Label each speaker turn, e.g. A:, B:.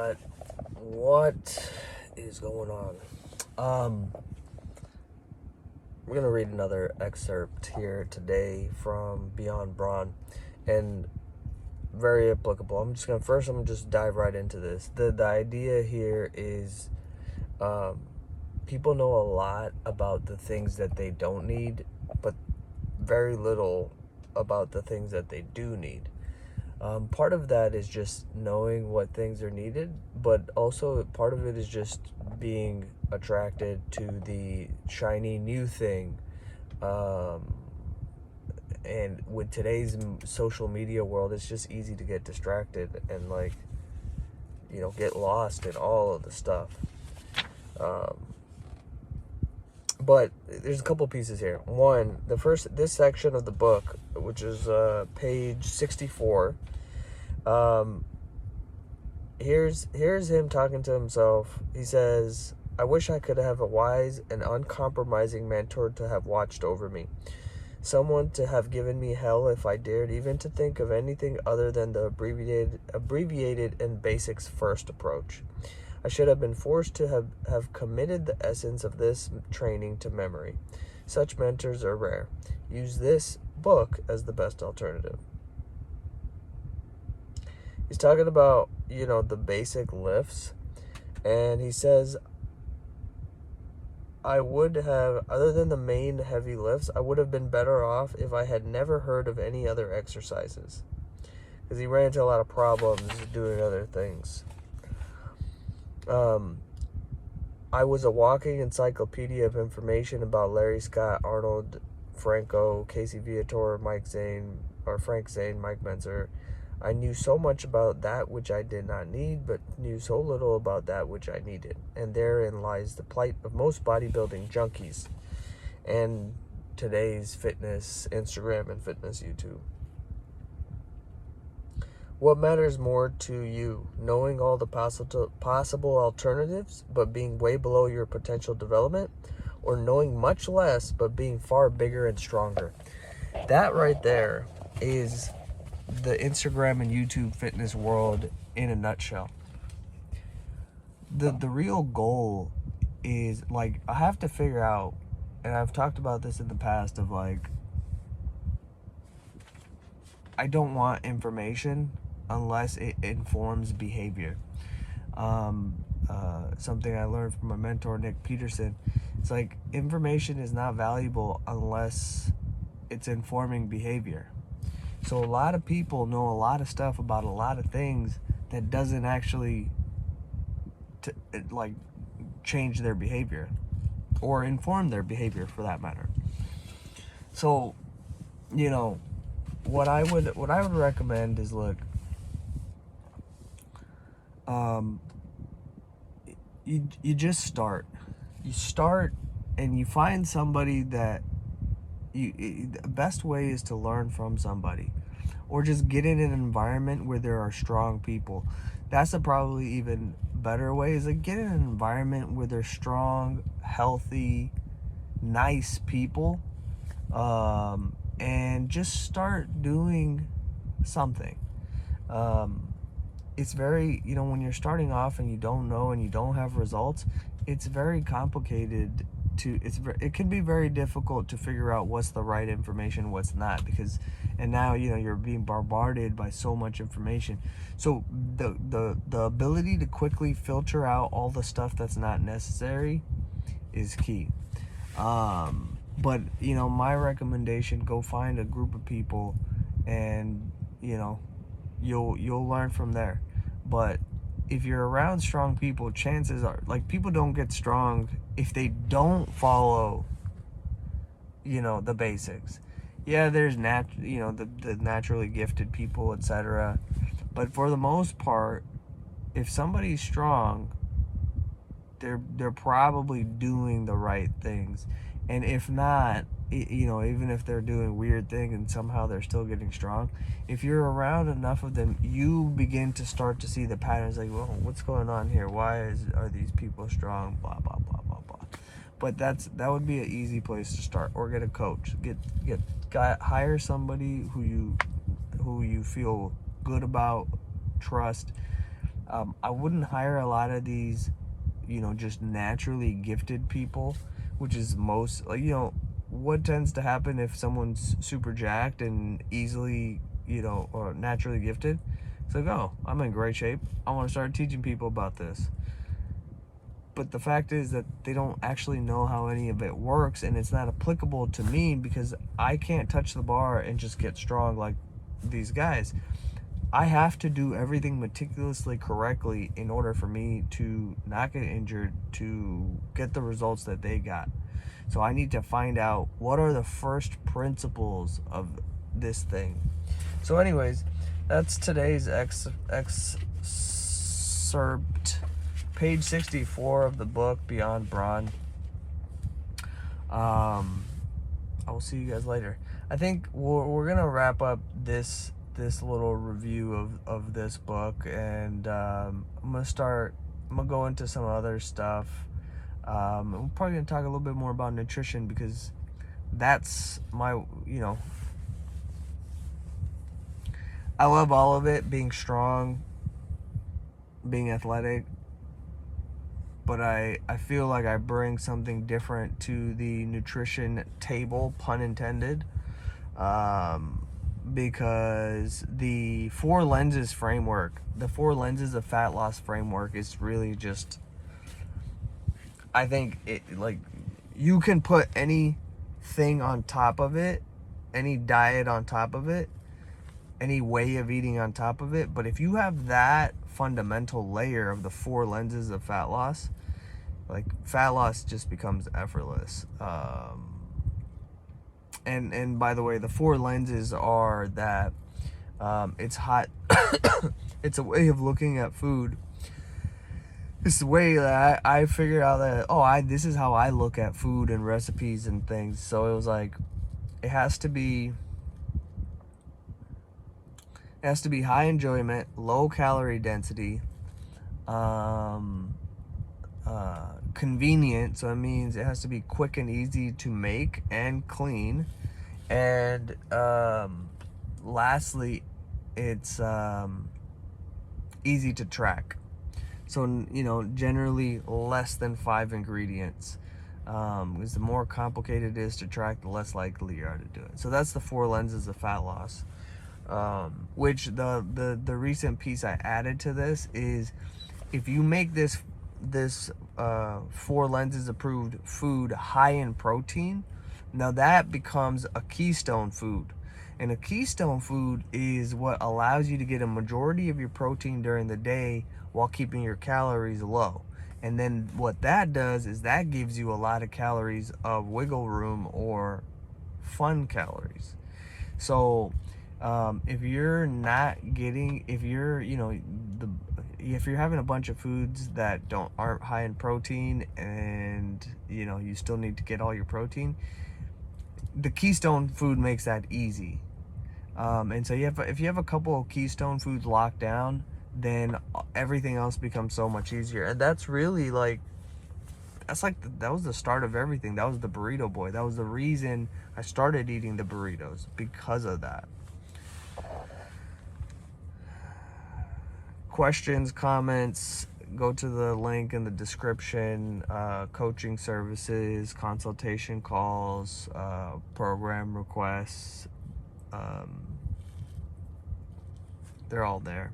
A: What is going on? We're gonna read another excerpt here today from Beyond Brawn, and very applicable. I'm gonna just dive right into this. The idea here is, people know a lot about the things that they don't need, but very little about the things that they do need. Part of that is just knowing what things are needed, but also part of it is just being attracted to the shiny new thing. And with today's social media world, it's just easy to get distracted and get lost in all of the stuff. But there's a couple pieces here. One, this section of the book, which is page 64. Here's him talking to himself. He says, "I wish I could have a wise and uncompromising mentor to have watched over me. Someone to have given me hell if I dared even to think of anything other than the abbreviated and basics first approach. I should have been forced to have committed the essence of this training to memory. Such mentors are rare. Use this book as the best alternative." He's talking about, the basic lifts. And he says, I would have, other than the main heavy lifts, I would have been better off if I had never heard of any other exercises. Because he ran into a lot of problems doing other things. I was a walking encyclopedia of information about Larry Scott, Arnold Franco, Casey Viator, Frank Zane, Mike Menzer. I knew so much about that which I did not need, but knew so little about that which I needed. And therein lies the plight of most bodybuilding junkies and today's fitness Instagram and fitness YouTube. What matters more to you, knowing all the possible alternatives but being way below your potential development, or knowing much less but being far bigger and stronger? That right there is the Instagram and YouTube fitness world in a nutshell. The real goal is, I have to figure out, and I've talked about this in the past, of I don't want information unless it informs behavior. Something I learned from my mentor, Nick Peterson. It's information is not valuable unless it's informing behavior. So a lot of people know a lot of stuff about a lot of things that doesn't actually change their behavior or inform their behavior, for that matter. So, what I would recommend is, you just start. You start and you find somebody that the best way is to learn from somebody, or just get in an environment where there are strong people. That's probably even better way, is get in an environment where there's strong, healthy, nice people, and just start doing something. It's very, when you're starting off and you don't know and you don't have results, it's very complicated it can be very difficult to figure out what's the right information, what's not, and now you're being bombarded by so much information. So the ability to quickly filter out all the stuff that's not necessary is key. But my recommendation, go find a group of people, and you'll learn from there. But if you're around strong people, chances are, people don't get strong if they don't follow, the basics. Yeah, there's the naturally gifted people, etc. But for the most part, if somebody's strong, they're probably doing the right things. And if not, even if they're doing weird things and somehow they're still getting strong, if you're around enough of them, you begin to start to see the patterns, well, what's going on here? Why are these people strong? Blah, blah, blah, blah, blah. But that would be an easy place to start. Or get a coach. Hire somebody who you feel good about, trust. I wouldn't hire a lot of these, just naturally gifted people, which is most, like, what tends to happen if someone's super jacked and easily, or naturally gifted. It's like, oh, I'm in great shape, I want to start teaching people about this. But the fact is that they don't actually know how any of it works, and it's not applicable to me because I can't touch the bar and just get strong like these guys. I have to do everything meticulously correctly in order for me to not get injured, to get the results that they got. So I need to find out what are the first principles of this thing. So anyways, that's today's excerpt, page 64 of the book Beyond Brawn. I will see you guys later. I think we're gonna wrap up this little review of this book, and I'm gonna go into some other stuff. I'm probably gonna talk a little bit more about nutrition because that's my, I love all of it, being strong, being athletic, but I feel like I bring something different to the nutrition table, pun intended, because the 4 lenses framework, the 4 lenses of fat loss framework is really just, I think it, like, you can put anything on top of it, any diet on top of it, any way of eating on top of it, but if you have that fundamental layer of the 4 lenses of fat loss, like, fat loss just becomes effortless. And by the way, the 4 lenses are that it's hot. It's a way of looking at food. It's the way that I figured out that, this is how I look at food and recipes and things. So it was like, it has to be high enjoyment, low calorie density, convenient, so it means it has to be quick and easy to make and clean, and lastly, it's easy to track. So generally less than 5 ingredients, because the more complicated it is to track, the less likely you are to do it. So that's the 4 lenses of fat loss, which the recent piece I added to this is, if you make this 4 lenses approved food high in protein, now that becomes a keystone food. And a keystone food is what allows you to get a majority of your protein during the day while keeping your calories low. And then what that does is that gives you a lot of calories of wiggle room or fun calories. So if you're having a bunch of foods that aren't high in protein, and you still need to get all your protein, the keystone food makes that easy. And so if you have a couple of keystone foods locked down, then everything else becomes so much easier. And that's really that was the start of everything. That was the burrito boy. That was the reason I started eating the burritos, because of that. Questions, comments, go to the link in the description. Coaching services, consultation calls, program requests, they're all there.